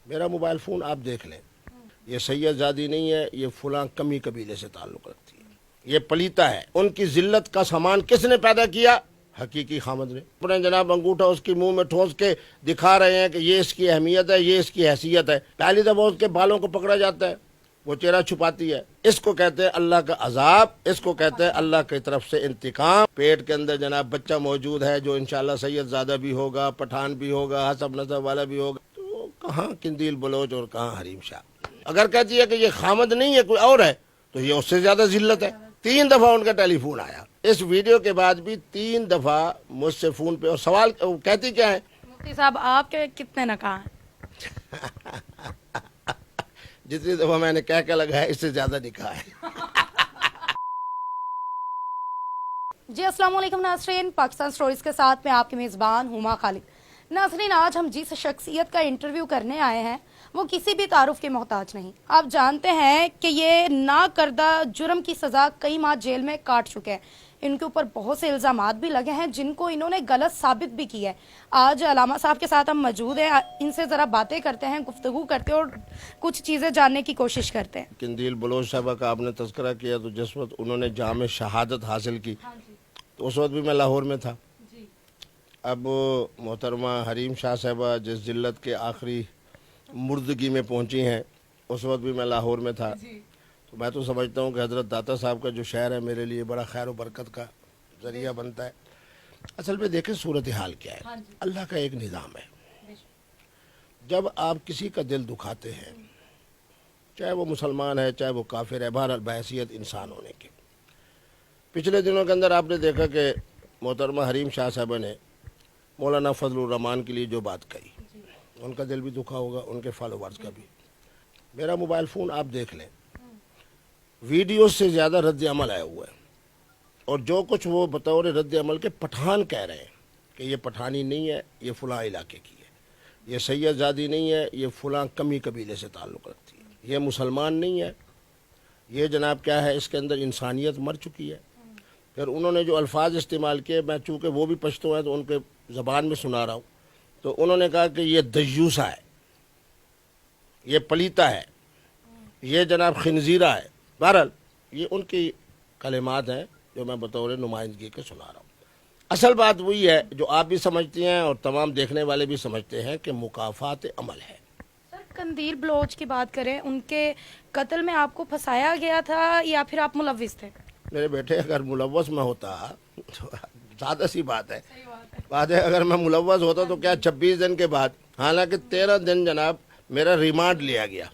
میرا mobile phone آپ دیکھ لیں، یہ سید زادی نہیں ہے، یہ فلاں کمی قبیلے سے تعلق رکھتی ہے، یہ پلیتا ہے۔ ان کی ذلت کا سامان کس نے پیدا کیا؟ حقیقی خامد نے۔ اپنے جناب انگوٹھا اس کی منہ میں ٹھونس کے دکھا رہے ہیں کہ یہ اس کی اہمیت ہے، یہ اس کی حیثیت ہے۔ پہلی دفعہ اس کے بالوں کو پکڑا جاتا ہے، وہ چہرہ چھپاتی ہے۔ اس کو کہتے ہیں اللہ کا عذاب، اس کو کہتے ہیں اللہ کی طرف سے انتقام۔ پیٹ کے اندر جناب بچہ موجود ہے جو انشاءاللہ سید زادہ بھی ہوگا، پٹھان بھی ہوگا، حسب نسب والا بھی ہوگا، تو کہاں قندیل بلوچ اور کہاں حریم شاہ۔ اگر کہتی ہے کہ یہ خامد نہیں ہے کوئی اور ہے تو یہ اس سے زیادہ ذلت ہے۔ 3 دفعہ ان کا ٹیلی فون آیا، اس ویڈیو کے بعد بھی 3 دفعہ مجھ سے فون پہ، اور سوال کہتی کیا ہے؟ مفتی صاحب آپ کے کتنے نکاح ہیں؟ جتنی دفعہ میں نے کہہ کے لگا ہے اس سے زیادہ نکاح ہے۔ جی السلام علیکم ناظرین، پاکستان سٹوریز کے ساتھ میں آپ کے میزبان ہما خالد۔ ناظرین، آج ہم جس شخصیت کا انٹرویو کرنے آئے ہیں وہ کسی بھی تعارف کے محتاج نہیں۔ آپ جانتے ہیں کہ یہ نہ کردہ جرم کی سزا کئی ماہ جیل میں کاٹ چکے ہیں۔ ان کے اوپر بہت سے الزامات بھی لگے ہیں جن کو انہوں نے غلط ثابت بھی کی ہے۔ آج علامہ صاحب کے ساتھ ہم موجود ہیں، ان سے ذرا باتیں کرتے ہیں، گفتگو کرتے ہیں اور کچھ چیزیں جاننے کی کوشش کرتے ہیں۔ قندیل بلوچ صاحبہ کا آپ نے تذکرہ کیا، تو جس وقت انہوں نے جام شہادت حاصل کی تو اس وقت بھی میں لاہور میں تھا۔ اب محترمہ حریم شاہ صاحبہ جس ذلت کے آخری مردگی میں پہنچی ہیں اس وقت بھی میں لاہور میں تھا۔ تو میں تو سمجھتا ہوں کہ حضرت داتا صاحب کا جو شعر ہے میرے لیے بڑا خیر و برکت کا ذریعہ بنتا ہے۔ اصل میں دیکھیں صورتحال کیا ہے، اللہ کا ایک نظام ہے۔ جب آپ کسی کا دل دکھاتے ہیں، چاہے وہ مسلمان ہے چاہے وہ کافر ہے، بہرحال بحیثیت انسان ہونے کے، پچھلے دنوں کے اندر آپ نے دیکھا کہ محترمہ حریم شاہ صاحبہ نے مولانا فضل الرحمان کے لیے جو بات کہی، ان کا دل بھی دکھا ہوگا، ان کے فالوورز کا بھی۔ میرا موبائل فون آپ دیکھ لیں، ویڈیو سے زیادہ رد عمل آیا ہوا ہے، اور جو کچھ وہ بطور رد عمل کے پٹھان کہہ رہے ہیں کہ یہ پٹھانی نہیں ہے، یہ فلاں علاقے کی ہے، یہ سید زادی نہیں ہے، یہ فلاں کمی قبیلے سے تعلق رکھتی ہے، یہ مسلمان نہیں ہے، یہ جناب کیا ہے، اس کے اندر انسانیت مر چکی ہے۔ پھر انہوں نے جو الفاظ استعمال کیے، میں چونکہ وہ بھی پشتو ہیں تو ان کے زبان میں سنا رہا ہوں، تو انہوں نے کہا کہ یہ دیوسا ہے، یہ پلیتا ہے، یہ جناب خنزیرہ ہے۔ بہرحال یہ ان کی کلمات ہیں جو میں بطور نمائندگی کے سنا رہا ہوں۔ اصل بات وہی ہے جو آپ بھی سمجھتی ہیں اور تمام دیکھنے والے بھی سمجھتے ہیں کہ مکافات عمل ہے۔ سر، قندیل بلوچ کی بات کریں، ان کے قتل میں آپ کو پھنسایا گیا تھا یا پھر آپ ملوث تھے؟ میرے بیٹے اگر ملوث میں ہوتا تو سادہ سی بات ہے، اگر میں ملوث ہوتا تو کیا 26 دن کے بعد، حالانکہ 13 دن جناب میرا ریمانڈ لیا گیا،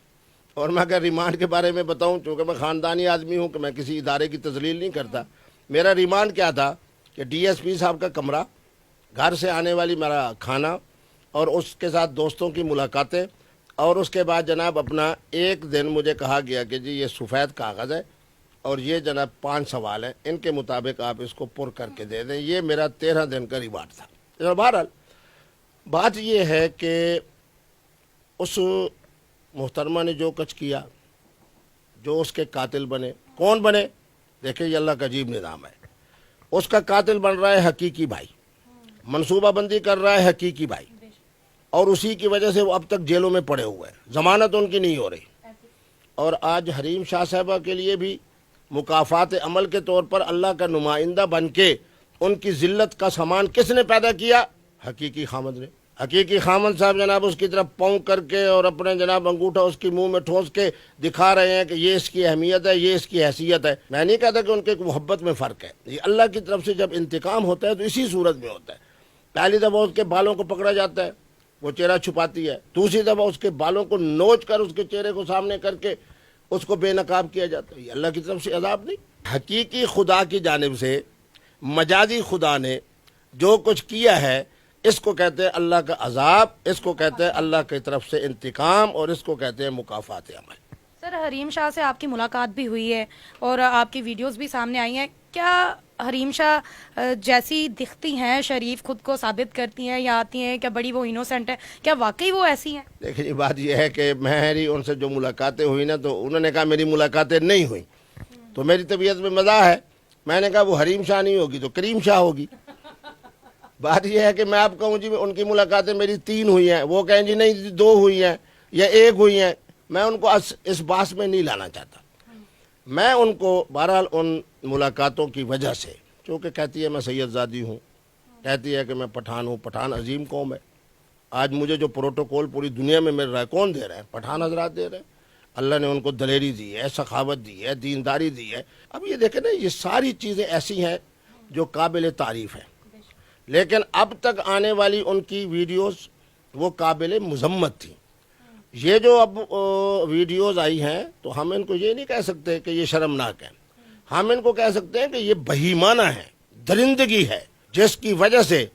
اور میں اگر ریمانڈ کے بارے میں بتاؤں، چونکہ میں خاندانی آدمی ہوں کہ میں کسی ادارے کی تذلیل نہیں کرتا، میرا ریمانڈ کیا تھا کہ ڈی ایس پی صاحب کا کمرہ، گھر سے آنے والی میرا کھانا، اور اس کے ساتھ دوستوں کی ملاقاتیں، اور اس کے بعد جناب اپنا ایک دن مجھے کہا گیا کہ جی یہ سفید کاغذ ہے اور یہ جناب 5 سوال ہیں، ان کے مطابق آپ اس کو پر کر کے دے دیں۔ یہ میرا 13 دن کا ریمانڈ تھا۔ بہرحال بات یہ ہے کہ اس محترمہ نے جو کچھ کیا، جو اس کے قاتل بنے، کون بنے؟ دیکھیں یہ اللہ کا عجیب نظام ہے۔ اس کا قاتل بن رہا ہے حقیقی بھائی، منصوبہ بندی کر رہا ہے حقیقی بھائی، اور اسی کی وجہ سے وہ اب تک جیلوں میں پڑے ہوئے ہیں، ضمانت ان کی نہیں ہو رہی۔ اور آج حریم شاہ صاحبہ کے لیے بھی مکافات عمل کے طور پر اللہ کا نمائندہ بن کے ان کی ذلت کا سامان کس نے پیدا کیا؟ حقیقی خامد نے۔ حقیقی خامد صاحب جناب اس کی طرف پاؤں کر کے اور اپنے جناب انگوٹھا اس کی منہ میں ٹھونس کے دکھا رہے ہیں کہ یہ اس کی اہمیت ہے، یہ اس کی حیثیت ہے۔ میں نہیں کہتا کہ ان کے محبت میں فرق ہے، یہ اللہ کی طرف سے جب انتقام ہوتا ہے تو اسی صورت میں ہوتا ہے۔ پہلی دفعہ اس کے بالوں کو پکڑا جاتا ہے، وہ چہرہ چھپاتی ہے، دوسری دفعہ اس کے بالوں کو نوچ کر اس کے چہرے کو سامنے کر کے اس کو بے نقاب کیا جاتا ہے۔ یہ اللہ کی طرف سے عذاب نہیں، حقیقی خدا کی جانب سے مجازی خدا نے جو کچھ کیا ہے، اس کو کہتے ہیں اللہ کا عذاب، اس کو کہتے ہیں اللہ کی طرف سے انتقام، اور اس کو کہتے ہیں مکافات عمل۔ سر، حریم شاہ سے آپ کی ملاقات بھی ہوئی ہے اور آپ کی ویڈیوز بھی سامنے آئی ہیں، کیا حریم شاہ جیسی دکھتی ہیں، شریف خود کو ثابت کرتی ہیں یا آتی ہیں، کیا بڑی وہ انوسنٹ ہے، کیا واقعی وہ ایسی ہیں؟ دیکھیں یہ بات یہ ہے کہ میری ان سے جو ملاقاتیں ہوئی نا، تو انہوں نے کہا میری ملاقاتیں نہیں ہوئیں، تو میری طبیعت میں مزاح ہے، میں نے کہا وہ حریم شاہ نہیں ہوگی تو کریم شاہ ہوگی۔ بات یہ ہے کہ میں آپ کہوں جی ان کی ملاقاتیں میری 3 ہوئی ہیں، وہ کہیں جی نہیں 2 ہوئی ہیں، یا ایک ہوئی ہیں، میں ان کو اس باس میں نہیں لانا چاہتا. میں ان کو بہرحال ان ملاقاتوں کی وجہ سے، چونکہ کہتی ہے میں سید زادی ہوں، کہتی ہے کہ میں پٹھان ہوں. پٹھان عظیم قوم ہے. آج مجھے جو پروٹوکول پوری دنیا میں مل رہا ہے کون دے رہا ہے؟ پٹھان حضرات دے رہے ہیں. اللہ نے ان کو دلیری دی ہے، سخاوت دی ہے، دینداری دی ہے. اب یہ دیکھیں نا، یہ ساری چیزیں ایسی ہیں جو قابل تعریف ہیں، لیکن اب تک آنے والی ان کی ویڈیوز وہ قابل مذمت تھی. یہ جو اب ویڈیوز آئی ہیں تو ہم ان کو یہ نہیں کہہ سکتے کہ یہ شرمناک ہے. ہم ان کو کہہ سکتے ہیں کہ یہ بہیمانہ ہے، درندگی ہے، جس کی وجہ سے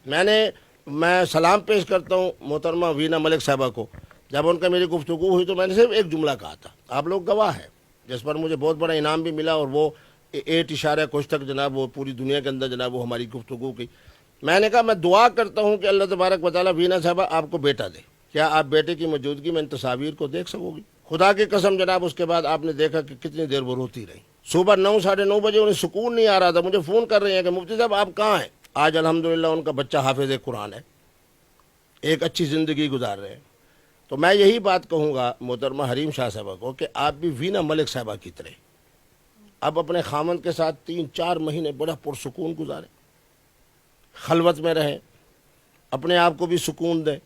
میں سلام پیش کرتا ہوں محترمہ وینا ملک صاحبہ کو. جب ان کا میری گفتگو ہوئی تو میں نے صرف ایک جملہ کہا تھا، آپ لوگ گواہ ہیں، جس پر مجھے بہت بڑا انعام بھی ملا، اور وہ 8.کچھ تک جناب وہ پوری دنیا کے اندر جناب وہ ہماری گفتگو کی. میں نے کہا میں دعا کرتا ہوں کہ اللہ تبارک و تعالیٰ وینا صاحبہ آپ کو بیٹا دے. کیا آپ بیٹے کی موجودگی میں ان تصاویر کو دیکھ سکو گی؟ خدا کی قسم جناب اس کے بعد آپ نے دیکھا کہ کتنی دیر وہ روتی رہی. صبح 9 ساڑھے 9 بجے انہیں سکون نہیں آ رہا تھا. مجھے فون کر رہے ہیں کہ مفتی صاحب آپ کہاں ہیں؟ آج الحمدللہ ان کا بچہ حافظ قرآن ہے، ایک اچھی زندگی گزار رہے ہیں. تو میں یہی بات کہوں گا محترمہ حریم شاہ صاحبہ کو کہ آپ بھی وینا ملک صاحبہ کی طرح اب اپنے خامند کے ساتھ 3-4 مہینے بڑا پرسکون گزاریں، خلوت میں رہیں، اپنے آپ کو بھی سکون دیں،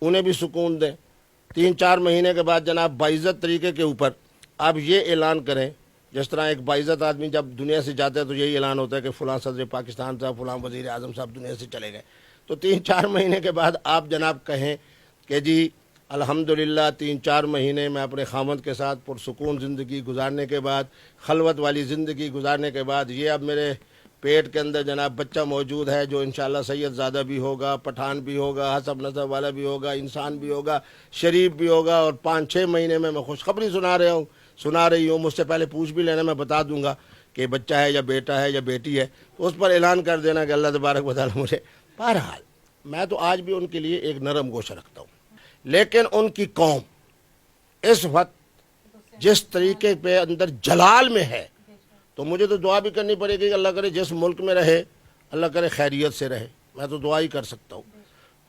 انہیں بھی سکون دیں. 3-4 مہینے کے بعد جناب باعزت طریقے کے اوپر آپ یہ اعلان کریں، جس طرح ایک باعزت آدمی جب دنیا سے جاتا ہے تو یہی اعلان ہوتا ہے کہ فلاں صدر پاکستان صاحب، فلاں وزیر اعظم صاحب دنیا سے چلے گئے. تو 3-4 مہینے کے بعد آپ جناب کہیں کہ جی الحمدللہ 3-4 مہینے میں اپنے خامند کے ساتھ پرسکون زندگی گزارنے کے بعد، خلوت والی زندگی گزارنے کے بعد، یہ اب میرے پیٹ کے اندر جناب بچہ موجود ہے جو انشاءاللہ سید زادہ بھی ہوگا، پٹھان بھی ہوگا، حسب نسب والا بھی ہوگا، انسان بھی ہوگا، شریف بھی ہوگا. اور 5-6 مہینے میں خوشخبری سنا رہی ہوں. مجھ سے پہلے پوچھ بھی لینا، میں بتا دوں گا کہ بچہ ہے یا بیٹا ہے یا بیٹی ہے، تو اس پر اعلان کر دینا کہ اللہ تبارک و تعالیٰ مجھے. بہرحال میں تو آج بھی ان کے لیے ایک نرم گوشہ رکھتا ہوں، لیکن ان کی قوم اس وقت جس طریقے پہ اندر جلال میں ہے، تو مجھے تو دعا بھی کرنی پڑے گی کہ اللہ کرے جس ملک میں رہے اللہ کرے خیریت سے رہے. میں تو دعا ہی کر سکتا ہوں.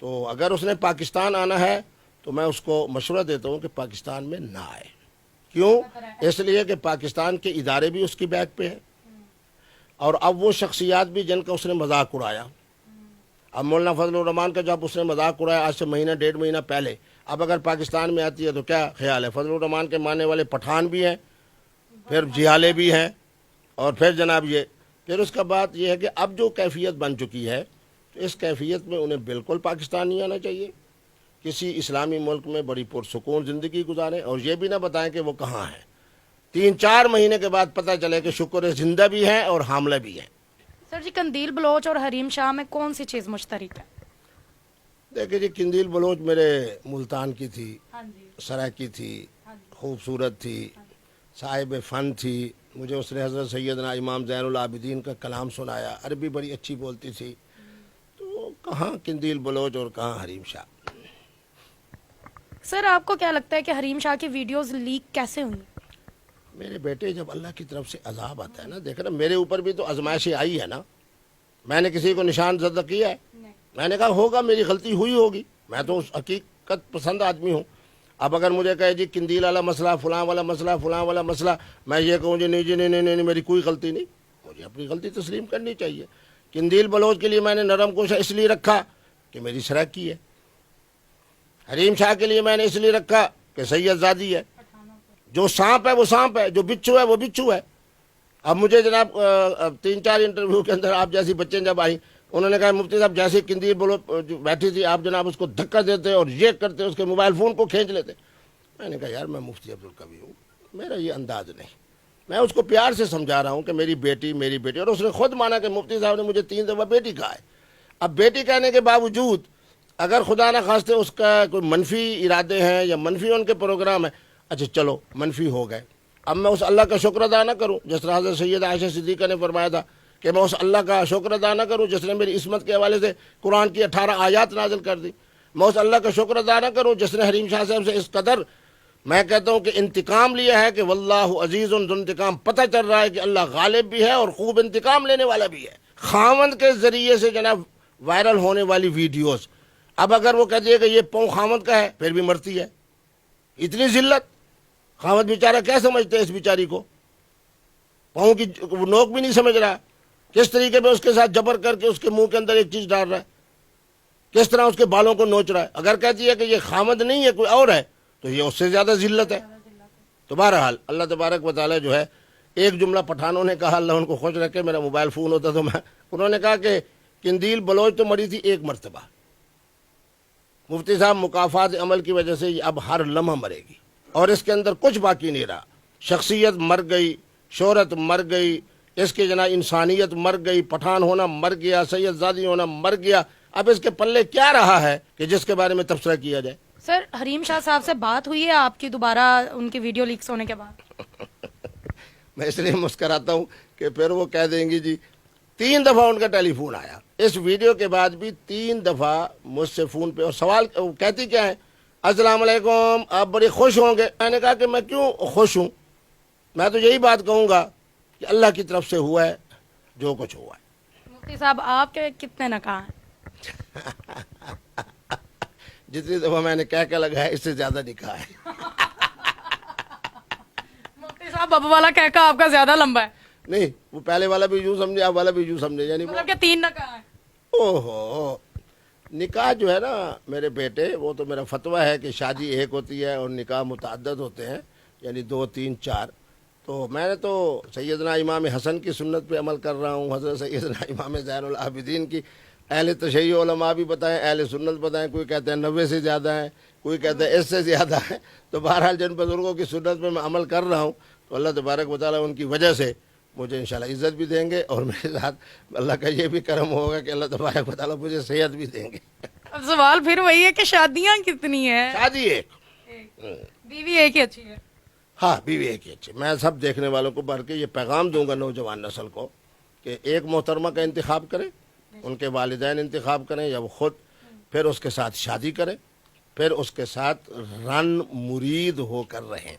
تو اگر اس نے پاکستان آنا ہے تو میں اس کو مشورہ دیتا ہوں کہ پاکستان میں نہ آئے. کیوں؟ اس لیے کہ پاکستان کے ادارے بھی اس کی بیک پہ ہیں، اور اب وہ شخصیات بھی جن کا اس نے مذاق اڑایا. اب مولانا فضل الرحمان کا جب اس نے مذاق اڑایا آج سے 1-1.5 مہینہ پہلے، اب اگر پاکستان میں آتی ہے تو کیا خیال ہے؟ فضل الرحمان کے ماننے والے پٹھان بھی ہیں، پھر جیالے بھی ہیں، اور پھر جناب یہ پھر اس کا بات یہ ہے کہ اب جو کیفیت بن چکی ہے تو اس کیفیت میں انہیں بالکل پاکستان نہیں آنا چاہیے. کسی اسلامی ملک میں بڑی پرسکون زندگی گزاریں، اور یہ بھی نہ بتائیں کہ وہ کہاں ہیں. 3-4 مہینے کے بعد پتہ چلے کہ شکر ہے زندہ بھی ہیں اور حاملہ بھی ہیں. سر جی، قندیل بلوچ اور حریم شاہ میں کون سی چیز مشترک ہے؟ دیکھیں جی، قندیل بلوچ میرے ملتان کی تھی، سرائکی تھی، خوبصورت تھی، صاحب فن تھی. مجھے اس نے حضرت سیدنا امام زین العابدین کا کلام سنایا، عربی بڑی اچھی بولتی تھی. تو کہاں قندیل بلوچ اور کہاں حریم شاہ. سر آپ کو کیا لگتا ہے کہ حریم شاہ کی ویڈیوز لیک کیسے ہوئی؟ میرے بیٹے، جب اللہ کی طرف سے عذاب آتا ہے نا، دیکھ نا میرے اوپر بھی تو آزمائشیں آئی ہے نا. میں نے کسی کو نشان زدہ کیا ہے؟ میں نے کہا ہوگا، میری غلطی ہوئی ہوگی. میں تو اس حقیقت پسند آدمی ہوں. اب اگر مجھے کہے جی قندیل والا مسئلہ، فلاں والا مسئلہ، فلاں والا مسئلہ، میں یہ کہوں جی نہیں جی نہیں میری کوئی غلطی نہیں. مجھے اپنی غلطی تسلیم کرنی چاہیے. قندیل بلوچ کے لیے میں نے نرم گوشہ اس لیے رکھا کہ میری سرائکی ہے. حریم شاہ کے لیے میں نے اس لیے رکھا کہ سید زادی ہے. جو سانپ ہے وہ سانپ ہے، جو بچھو ہے وہ بچھو ہے. اب مجھے جناب 3-4 انٹرویو کے اندر آپ جیسی بچے جب آئیں، انہوں نے کہا مفتی صاحب جیسے قندیل بلوچ بیٹھی تھی آپ جناب اس کو دھکا دیتے اور یہ کرتے، اس کے موبائل فون کو کھینچ لیتے. میں نے کہا یار میں مفتی عبدالقوی ہوں، میرا یہ انداز نہیں. میں اس کو پیار سے سمجھا رہا ہوں کہ میری بیٹی، اور اس نے خود مانا کہ مفتی صاحب نے مجھے 3 دفعہ بیٹی کہا ہے. اب بیٹی کہنے کے باوجود اگر خدا نہ خواستہ اس کا کوئی منفی ارادے ہیں یا منفی ان کے پروگرام ہے، اچھا چلو منفی ہو گئے. اب میں اس اللہ کا شکر ادا نہ کروں جس طرح حضرت سید عائشہ صدیقہ نے فرمایا تھا کہ میں اس اللہ کا شکر ادا نہ کروں جس نے میری عصمت کے حوالے سے قرآن کی 18 آیات نازل کر دی. میں اس اللہ کا شکر ادا نہ کروں جس نے حریم شاہ صاحب سے اس قدر، میں کہتا ہوں کہ انتقام لیا ہے کہ واللہ عزیز ذو انتقام. پتہ چل رہا ہے کہ اللہ غالب بھی ہے اور خوب انتقام لینے والا بھی ہے. خاوند کے ذریعے سے جناب وائرل ہونے والی ویڈیوز، اب اگر وہ کہتی ہے کہ یہ پاؤں خاوند کا ہے پھر بھی مرتی ہے اتنی ذلت. خاوند بیچارہ کیا سمجھتے ہیں اس بیچاری کو؟ پاؤں کی نوک بھی نہیں سمجھ رہا. کس طریقے پہ اس کے ساتھ جبر کر کے اس کے منہ کے اندر ایک چیز ڈال رہا ہے, کس طرح اس کے بالوں کو نوچ رہا ہے. اگر کہتی ہے کہ یہ خامد نہیں ہے کوئی اور ہے تو یہ اس سے زیادہ ذلت ہے. تو بہرحال اللہ تبارک و تعالی جو ہے, ایک جملہ پٹھانوں نے کہا, اللہ ان کو خوش رکھے, میرا موبائل فون ہوتا تو انہوں نے کہا کہ قندیل بلوچ تو مری تھی ایک مرتبہ, مفتی صاحب مکافات عمل کی وجہ سے یہ اب ہر لمحہ مرے گی, اور اس کے اندر کچھ باقی نہیں رہا. شخصیت مر گئی, شہرت مر گئی, اس کے جناب انسانیت مر گئی, پٹھان ہونا مر گیا, سید زادی ہونا مر گیا. اب اس کے پلے کیا رہا ہے کہ جس کے بارے میں تبصرہ کیا جائے؟ سر حریم شاہ صاحب سے بات ہوئی ہے آپ کی دوبارہ ان کی ویڈیو لیکس ہونے کے بعد؟ میں اس لیے مسکراتا ہوں کہ پھر وہ کہہ دیں گی جی 3 دفعہ ان کا ٹیلی فون آیا اس ویڈیو کے بعد بھی, 3 دفعہ مجھ سے فون پہ, اور سوال کہتی کیا ہے, السلام علیکم آپ بڑی خوش ہوں گے. میں نے کہا کہ میں کیوں خوش ہوں, میں تو یہی بات کہوں گا کہ اللہ کی طرف سے ہوا ہے جو کچھ ہوا ہے. مفتی صاحب آپ کے کتنے نکاح ہیں؟ جتنی دفعہ میں نے کہہ لگا ہے اس سے زیادہ نکاح ہے. مفتی صاحب اب والا کہہ آپ کا زیادہ لمبا ہے. نہیں, وہ پہلے والا بھی یوں سمجھے, اب والا بھی یوں سمجھے, یعنی مطلب کہ 3 نکاح ہیں. اوہو, نکاح جو ہے نا میرے بیٹے, وہ تو میرا فتویٰ ہے کہ شادی ایک ہوتی ہے اور نکاح متعدد ہوتے ہیں, یعنی 2 3 4. تو میں نے تو سیدنا امام حسن کی سنت پہ عمل کر رہا ہوں, حضرت سیدنا امام زین العابدین کی. اہل تشیع علماء بھی بتائیں, اہل سنت بتائیں, کوئی کہتے ہیں 90 سے زیادہ ہیں, کوئی کہتے ہیں اس سے زیادہ ہیں. تو بہرحال جن بزرگوں کی سنت پہ میں عمل کر رہا ہوں تو اللہ تبارک و تعالیٰ ان کی وجہ سے مجھے انشاءاللہ عزت بھی دیں گے, اور میرے ساتھ اللہ کا یہ بھی کرم ہوگا کہ اللہ تبارک و تعالیٰ مجھے صحت بھی دیں گے. اب سوال پھر وہی ہے کہ شادیاں کتنی ہیں؟ شادی ایک, بیوی ایک ہی اچھی ہے. ہاں بیوی ایک ہی اچھی. میں سب دیکھنے والوں کو بڑھ کے یہ پیغام دوں گا نوجوان نسل کو کہ ایک محترمہ کا انتخاب کریں, ان کے والدین انتخاب کریں یا وہ خود, پھر اس کے ساتھ شادی کریں, پھر اس کے ساتھ رن مرید ہو کر رہیں.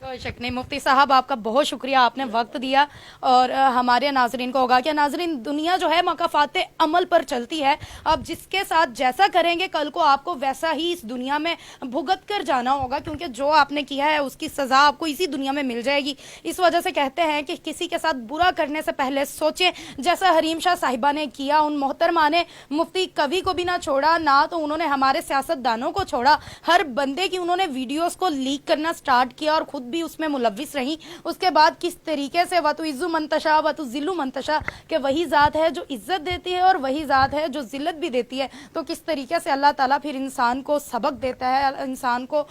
کوئی شک نہیں. مفتی صاحب آپ کا بہت شکریہ, آپ نے وقت دیا, اور ہمارے ناظرین کو ہوگا کہ ناظرین دنیا جو ہے مکافات عمل پر چلتی ہے. آپ جس کے ساتھ جیسا کریں گے کل کو آپ کو ویسا ہی اس دنیا میں بھگت کر جانا ہوگا, کیونکہ جو آپ نے کیا ہے اس کی سزا آپ کو اسی دنیا میں مل جائے گی. اس وجہ سے کہتے ہیں کہ کسی کے ساتھ برا کرنے سے پہلے سوچیں, جیسا حریم شاہ صاحبہ نے کیا. ان محترمہ نے مفتی کبھی کو بھی نہ چھوڑا, نہ تو انہوں نے ہمارے سیاست دانوں کو چھوڑا. ہر بندے کی انہوں نے ویڈیوز کو لیک کرنا سٹارٹ کیا اور خود بھی اس میں ملوث رہی. اس کے بعد کس طریقے سے وَتُعِزُّ مَن تَشَاءُ وَتُذِلُّ مَن تَشَاءُ, کہ وہی ذات ہے جو عزت دیتی ہے اور وہی ذات ہے جو ذلت بھی دیتی ہے. تو کس طریقے سے اللہ تعالیٰ پھر انسان کو سبق دیتا ہے, انسان کو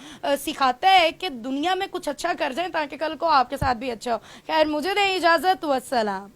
سکھاتا ہے کہ دنیا میں کچھ اچھا کر جائیں تاکہ کل کو آپ کے ساتھ بھی اچھا ہو. خیر مجھے دیں اجازت, والسلام.